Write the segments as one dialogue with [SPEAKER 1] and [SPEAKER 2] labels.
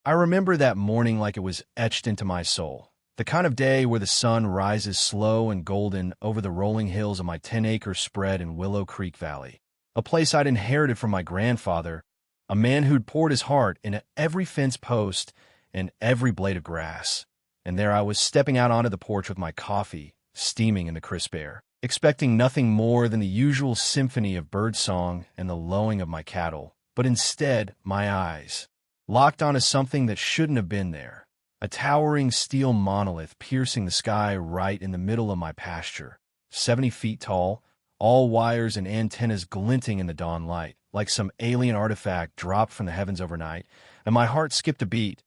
[SPEAKER 1] I remember that morning like it was etched into my soul. The kind of day where the sun rises slow and golden over the rolling hills of my 10-acre spread in Willow Creek Valley, a place I'd inherited from my grandfather, a man who'd poured his heart into every fence post and every blade of grass. And there I was stepping out onto the porch with my coffee, steaming in the crisp air, expecting nothing more than the usual symphony of birdsong and the lowing of my cattle. But instead, my eyes locked onto something that shouldn't have been there, a towering steel monolith piercing the sky right in the middle of my pasture, 70 feet tall, all wires and antennas glinting in the dawn light, like some alien artifact dropped from the heavens overnight, and my heart skipped a beat,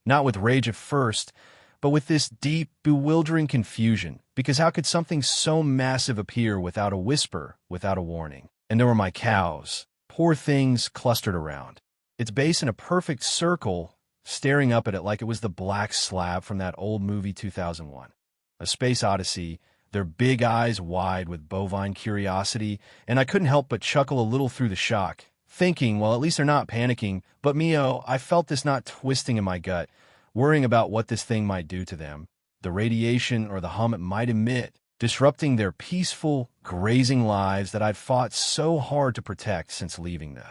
[SPEAKER 1] not with rage at first, but with this deep, bewildering confusion, because how could something so massive appear without a whisper, without a warning? And there were my cows, poor things clustered around, its base in a perfect circle, staring up at it like it was the black slab from that old movie 2001, A Space Odyssey, their big eyes wide with bovine curiosity, and I couldn't help but chuckle a little through the shock, thinking, well, at least they're not panicking, but I felt this knot twisting in my gut, worrying about what this thing might do to them, the radiation or the hum it might emit, disrupting their peaceful, grazing lives that I'd fought so hard to protect since leaving the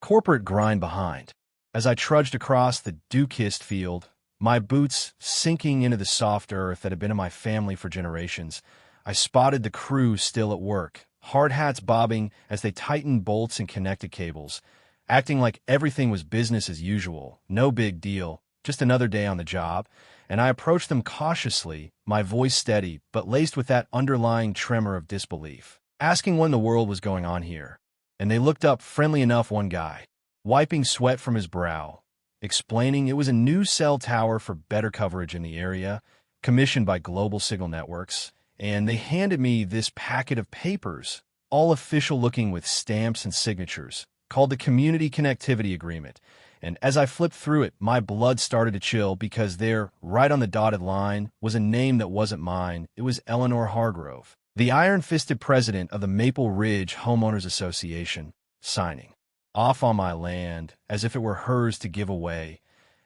[SPEAKER 1] corporate grind behind. As I trudged across the dew-kissed field, my boots sinking into the soft earth that had been in my family for generations, I spotted the crew still at work, hard hats bobbing as they tightened bolts and connected cables, acting like everything was business as usual, no big deal, just another day on the job. And I approached them cautiously, my voice steady, but laced with that underlying tremor of disbelief, asking when the world was going on here. And they looked up, friendly enough, one guy, wiping sweat from his brow, explaining it was a new cell tower for better coverage in the area, commissioned by Global Signal Networks, and they handed me this packet of papers, all official-looking with stamps and signatures, called the Community Connectivity Agreement. And as I flipped through it, my blood started to chill because there, right on the dotted line, was a name that wasn't mine. It was Eleanor Hargrove, the iron-fisted president of the Maple Ridge Homeowners Association, signing off on my land as if it were hers to give away.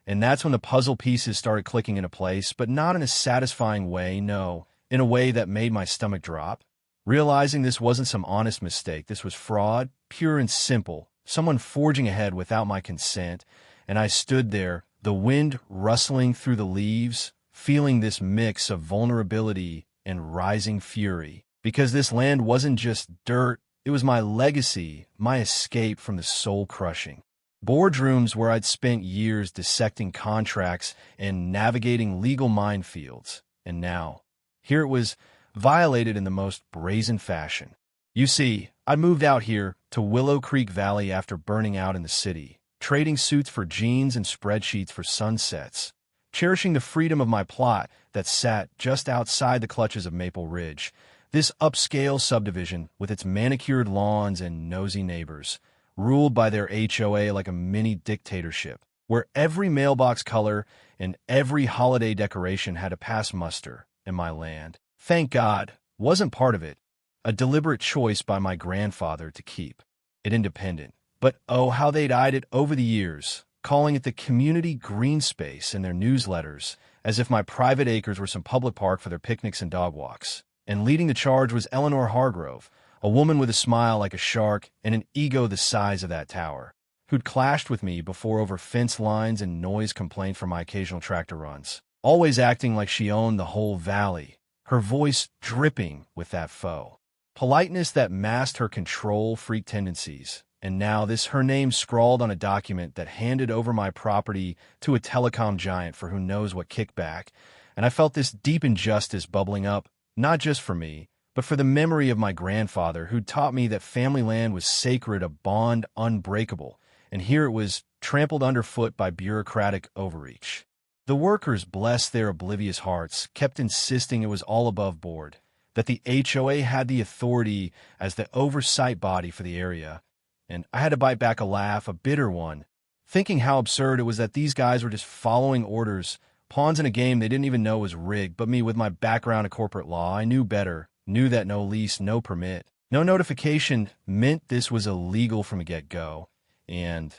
[SPEAKER 1] And that's when the puzzle pieces started clicking into place, but not in a satisfying way, no, in a way that made my stomach drop. Realizing this wasn't some honest mistake, this was fraud, pure and simple, someone forging ahead without my consent, and I stood there, the wind rustling through the leaves, feeling this mix of vulnerability and rising fury, because this land wasn't just dirt, it was my legacy, my escape from the soul-crushing boardrooms where I'd spent years dissecting contracts and navigating legal minefields, and now, here it was, violated in the most brazen fashion. You see, I moved out here to Willow Creek Valley after burning out in the city, trading suits for jeans and spreadsheets for sunsets, cherishing the freedom of my plot that sat just outside the clutches of Maple Ridge, this upscale subdivision with its manicured lawns and nosy neighbors, ruled by their HOA like a mini dictatorship, where every mailbox color and every holiday decoration had to pass muster, and my land, thank God, wasn't part of it, a deliberate choice by my grandfather to keep it independent. But oh, how they'd eyed it over the years, calling it the community green space in their newsletters, as if my private acres were some public park for their picnics and dog walks. And leading the charge was Eleanor Hargrove, a woman with a smile like a shark and an ego the size of that tower, who'd clashed with me before over fence lines and noise complaint from my occasional tractor runs, always acting like she owned the whole valley, her voice dripping with that faux politeness that masked her control-freak tendencies. And now her name scrawled on a document that handed over my property to a telecom giant for who knows what kickback, and I felt this deep injustice bubbling up, not just for me, but for the memory of my grandfather who'd taught me that family land was sacred, a bond unbreakable, and here it was trampled underfoot by bureaucratic overreach. The workers, bless their oblivious hearts, kept insisting it was all above board, that the HOA had the authority as the oversight body for the area, and I had to bite back a laugh, a bitter one, thinking how absurd it was that these guys were just following orders, pawns in a game they didn't even know was rigged. But me, with my background in corporate law, I knew better, knew that no lease, no permit, no notification meant this was illegal from the get-go. And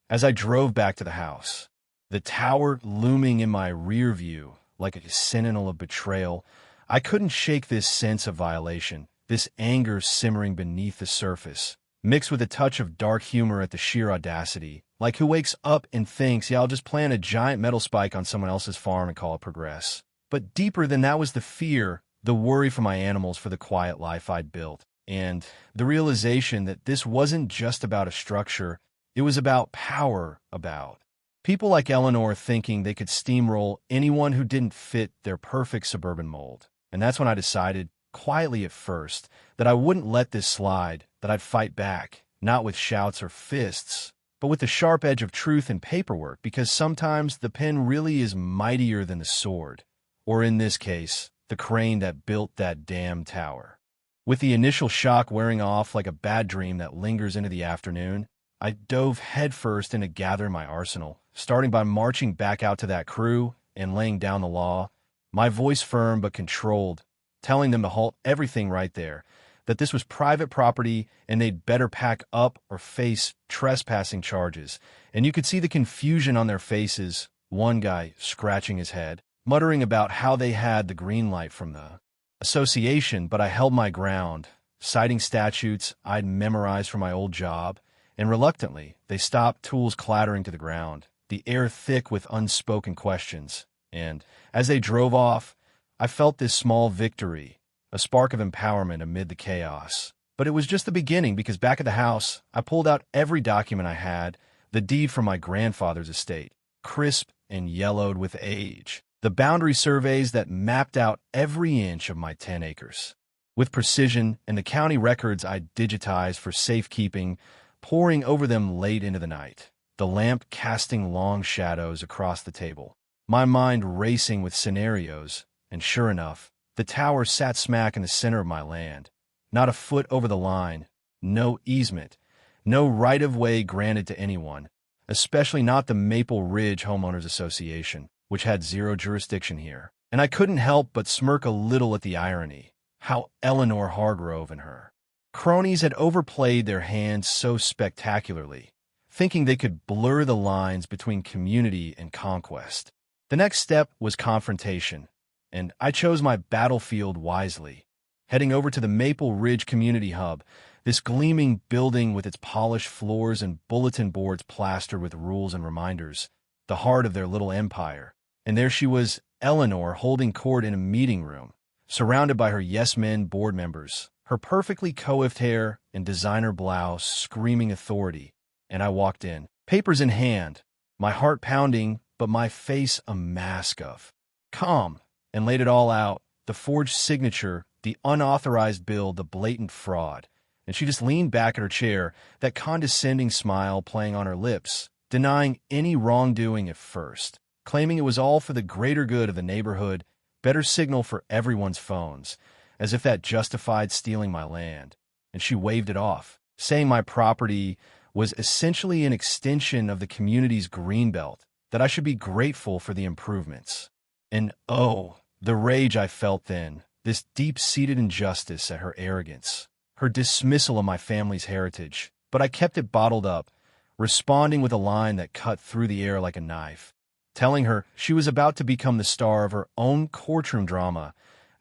[SPEAKER 1] as I drove back to the house, The tower looming in my rear view like a sentinel of betrayal. I couldn't shake this sense of violation, this anger simmering beneath the surface, mixed with a touch of dark humor at the sheer audacity, like who wakes up and thinks, yeah, I'll just plant a giant metal spike on someone else's farm and call it progress. But deeper than that was the fear, the worry for my animals, for the quiet life I'd built, and the realization that this wasn't just about a structure, it was about power, about people like Eleanor thinking they could steamroll anyone who didn't fit their perfect suburban mold. And that's when I decided, quietly at first, that I wouldn't let this slide, that I'd fight back, not with shouts or fists, but with the sharp edge of truth and paperwork, because sometimes the pen really is mightier than the sword, or in this case, the crane that built that damn tower. With the initial shock wearing off like a bad dream that lingers into the afternoon, I dove headfirst into gathering my arsenal, starting by marching back out to that crew and laying down the law, my voice firm but controlled, telling them to halt everything right there, that this was private property and they'd better pack up or face trespassing charges. And you could see the confusion on their faces, one guy scratching his head, muttering about how they had the green light from the association, but I held my ground, citing statutes I'd memorized from my old job, and reluctantly, they stopped, tools clattering to the ground, the air thick with unspoken questions. And as they drove off, I felt this small victory, a spark of empowerment amid the chaos. But it was just the beginning, because back at the house, I pulled out every document I had, the deed from my grandfather's estate, crisp and yellowed with age, the boundary surveys that mapped out every inch of my 10 acres. With precision, and the county records I digitized for safekeeping, pouring over them late into the night, the lamp casting long shadows across the table, my mind racing with scenarios, and sure enough, the tower sat smack in the center of my land, not a foot over the line, no easement, no right-of-way granted to anyone, especially not the Maple Ridge Homeowners Association, which had zero jurisdiction here. And I couldn't help but smirk a little at the irony, how Eleanor Hargrove and her cronies had overplayed their hands so spectacularly, thinking they could blur the lines between community and conquest. The next step was confrontation, and I chose my battlefield wisely, heading over to the Maple Ridge Community Hub, this gleaming building with its polished floors and bulletin boards plastered with rules and reminders, the heart of their little empire. And there she was, Eleanor, holding court in a meeting room, surrounded by her yes-men board members, her perfectly coiffed hair and designer blouse screaming authority. And I walked in, papers in hand, my heart pounding, but my face a mask of calm, and laid it all out, the forged signature, the unauthorized bill, the blatant fraud. And she just leaned back in her chair, that condescending smile playing on her lips, denying any wrongdoing at first, claiming it was all for the greater good of the neighborhood, better signal for everyone's phones, as if that justified stealing my land. And she waved it off, saying my property was essentially an extension of the community's greenbelt, that I should be grateful for the improvements. And oh, the rage I felt then, this deep-seated injustice at her arrogance, her dismissal of my family's heritage. But I kept it bottled up, responding with a line that cut through the air like a knife, telling her she was about to become the star of her own courtroom drama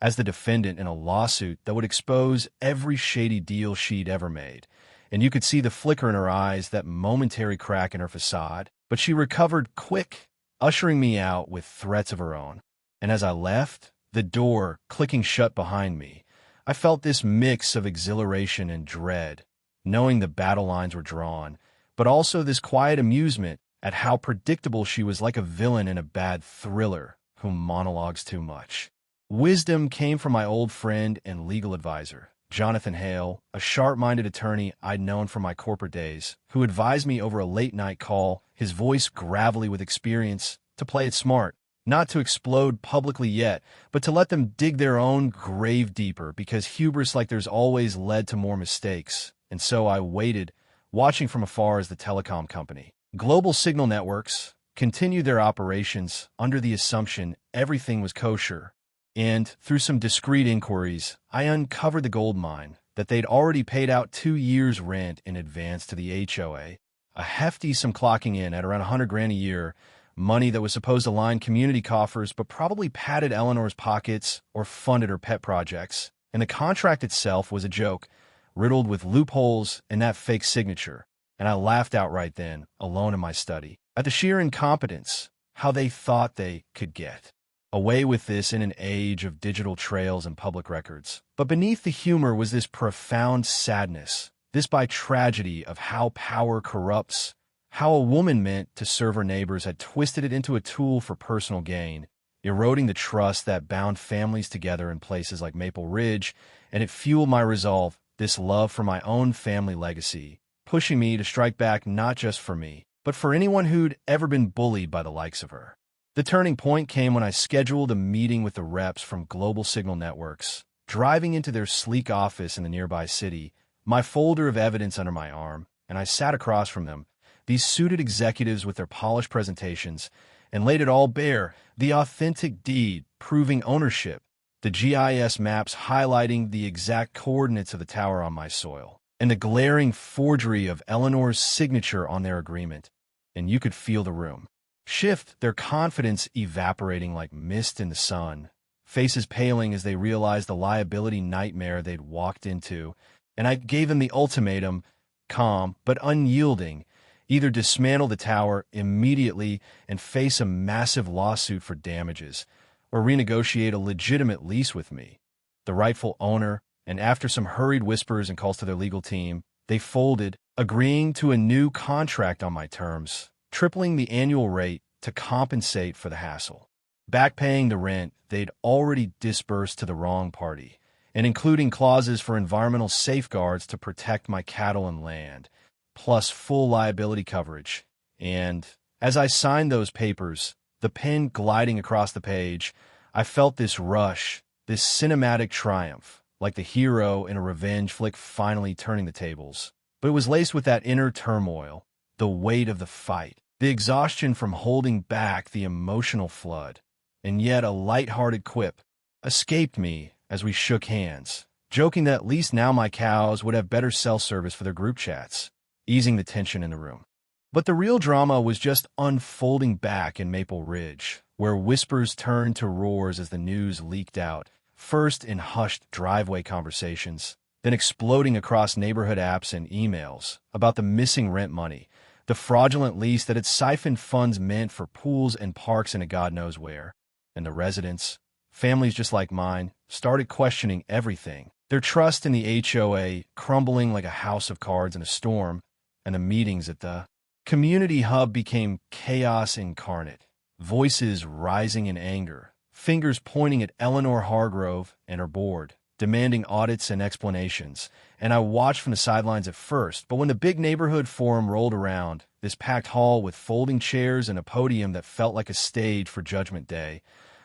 [SPEAKER 1] as the defendant in a lawsuit that would expose every shady deal she'd ever made. And you could see the flicker in her eyes, that momentary crack in her facade. But she recovered quick, ushering me out with threats of her own. And as I left, the door clicking shut behind me, I felt this mix of exhilaration and dread, knowing the battle lines were drawn, but also this quiet amusement at how predictable she was, like a villain in a bad thriller who monologues too much. Wisdom came from my old friend and legal advisor, Jonathan Hale, a sharp-minded attorney I'd known from my corporate days, who advised me over a late-night call, his voice gravelly with experience, to play it smart, not to explode publicly yet, but to let them dig their own grave deeper, because hubris like theirs always led to more mistakes. And so I waited, watching from afar as the telecom company, Global Signal Networks, continued their operations under the assumption everything was kosher. And through some discreet inquiries, I uncovered the gold mine, that they'd already paid out 2 years' rent in advance to the HOA, a hefty sum clocking in at around $100,000 a year, money that was supposed to line community coffers but probably padded Eleanor's pockets or funded her pet projects. And the contract itself was a joke, riddled with loopholes and that fake signature. And I laughed outright then, alone in my study, at the sheer incompetence, how they thought they could get away with this in an age of digital trails and public records. But beneath the humor was this profound sadness, this by tragedy of how power corrupts, how a woman meant to serve her neighbors had twisted it into a tool for personal gain, eroding the trust that bound families together in places like Maple Ridge, and it fueled my resolve, this love for my own family legacy, pushing me to strike back not just for me, but for anyone who'd ever been bullied by the likes of her. The turning point came when I scheduled a meeting with the reps from Global Signal Networks. Driving into their sleek office in the nearby city, my folder of evidence under my arm, and I sat across from them, these suited executives with their polished presentations, and laid it all bare, the authentic deed proving ownership, the GIS maps highlighting the exact coordinates of the tower on my soil, and the glaring forgery of Eleanor's signature on their agreement. And you could feel the room shift, their confidence evaporating like mist in the sun, faces paling as they realized the liability nightmare they'd walked into. And I gave them the ultimatum, calm but unyielding: either dismantle the tower immediately and face a massive lawsuit for damages, or renegotiate a legitimate lease with me, the rightful owner. And after some hurried whispers and calls to their legal team, they folded, agreeing to a new contract on my terms, tripling the annual rate to compensate for the hassle, backpaying the rent they'd already disbursed to the wrong party, and including clauses for environmental safeguards to protect my cattle and land, plus full liability coverage. And as I signed those papers, the pen gliding across the page, I felt this rush, this cinematic triumph, like the hero in a revenge flick finally turning the tables. But it was laced with that inner turmoil, the weight of the fight, the exhaustion from holding back the emotional flood. And yet a light-hearted quip escaped me as we shook hands, joking that at least now my cows would have better cell service for their group chats, easing the tension in the room. But the real drama was just unfolding back in Maple Ridge, where whispers turned to roars as the news leaked out, first in hushed driveway conversations, then exploding across neighborhood apps and emails about the missing rent money, the fraudulent lease that had siphoned funds meant for pools and parks into God knows where. And the residents, families just like mine, started questioning everything, their trust in the HOA crumbling like a house of cards in a storm, and the meetings at the community hub became chaos incarnate, voices rising in anger, fingers pointing at Eleanor Hargrove and her board, demanding audits and explanations. And I watched from the sidelines at first, but when the big neighborhood forum rolled around, this packed hall with folding chairs and a podium that felt like a stage for Judgment Day,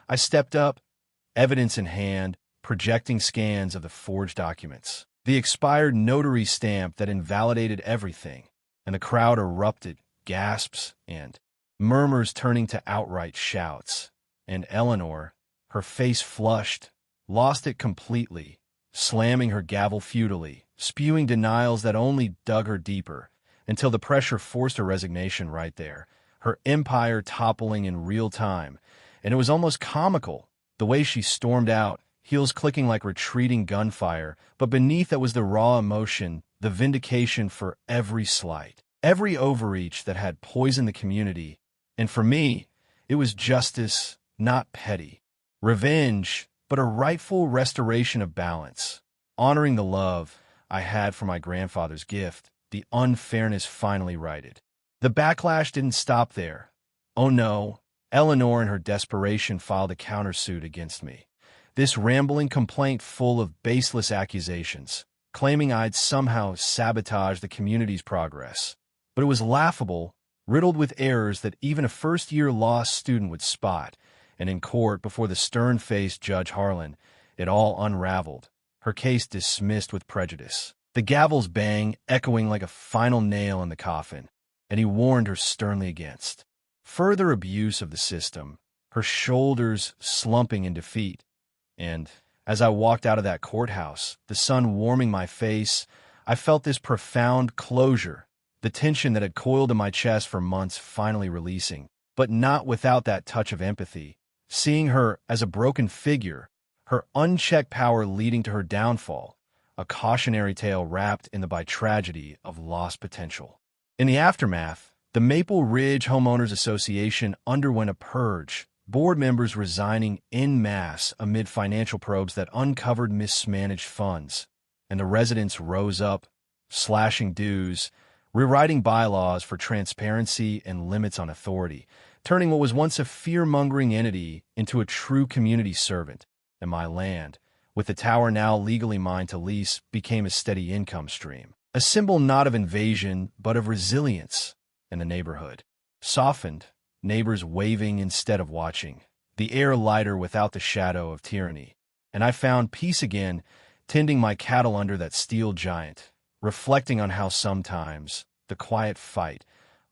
[SPEAKER 1] I stepped up, evidence in hand, projecting scans of the forged documents, the expired notary stamp that invalidated everything. And the crowd erupted, gasps and murmurs turning to outright shouts. And Eleanor, her face flushed, lost it completely, slamming her gavel futilely, spewing denials that only dug her deeper, until the pressure forced her resignation right there, her empire toppling in real time. And it was almost comical, the way she stormed out, heels clicking like retreating gunfire, but beneath that was the raw emotion, the vindication for every slight, every overreach that had poisoned the community. And for me, it was justice, not petty. Revenge, but a rightful restoration of balance, honoring the love I had for my grandfather's gift, the unfairness finally righted. The backlash didn't stop there. Oh no, Eleanor in her desperation filed a countersuit against me. This rambling complaint full of baseless accusations, claiming I'd somehow sabotaged the community's progress. But it was laughable, riddled with errors that even a first-year law student would spot. And in court before the stern-faced Judge Harlan, it all unraveled, her case dismissed with prejudice, the gavel's bang echoing like a final nail in the coffin. And he warned her sternly against further abuse of the system, her shoulders slumping in defeat. And as I walked out of that courthouse, the sun warming my face, I felt this profound closure, the tension that had coiled in my chest for months finally releasing. but not without that touch of empathy, seeing her as a broken figure, her unchecked power leading to her downfall, a cautionary tale wrapped in the tragedy of lost potential. In the aftermath, the Maple Ridge Homeowners Association underwent a purge, board members resigning en masse amid financial probes that uncovered mismanaged funds, and the residents rose up, slashing dues, rewriting bylaws for transparency and limits on authority, turning what was once a fear-mongering entity into a true community servant. And my land, with the tower now legally mine to lease, became a steady income stream, a symbol not of invasion but of resilience in the neighborhood. Softened, neighbors waving instead of watching, the air lighter without the shadow of tyranny. And I found peace again, tending my cattle under that steel giant, reflecting on how sometimes the quiet fight,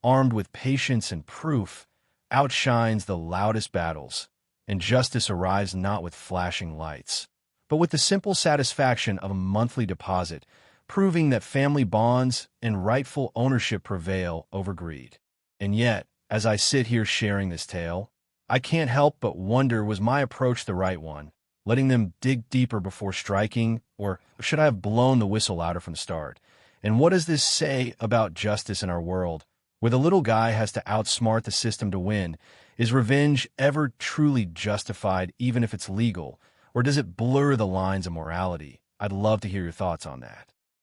[SPEAKER 1] armed with patience and proof, outshines the loudest battles, and justice arrives not with flashing lights, but with the simple satisfaction of a monthly deposit, proving that family bonds and rightful ownership prevail over greed. And yet, as I sit here sharing this tale, I can't help but wonder, was my approach the right one? Letting them dig deeper before striking, or should I have blown the whistle louder from the start? And what does this say about justice in our world, where the little guy has to outsmart the system to win? Is revenge ever truly justified, even if it's legal, or does it blur the lines of morality? I'd love to hear your thoughts on that.